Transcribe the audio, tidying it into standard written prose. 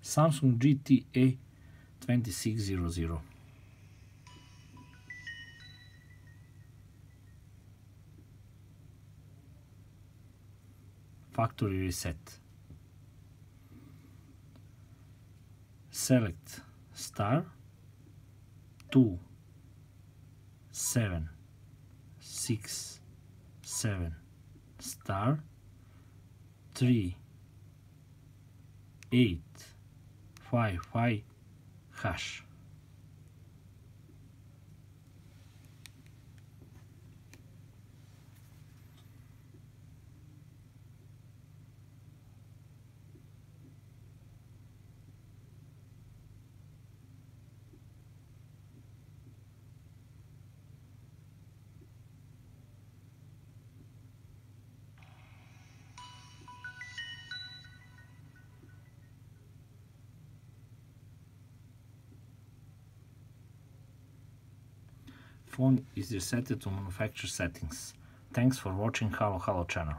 Samsung GT-E2600. Factory reset. Select star 2 7 6 7 star 3 8 5 5 hash. Phone is resetted to manufacturer settings. Thanks for watching Halo channel.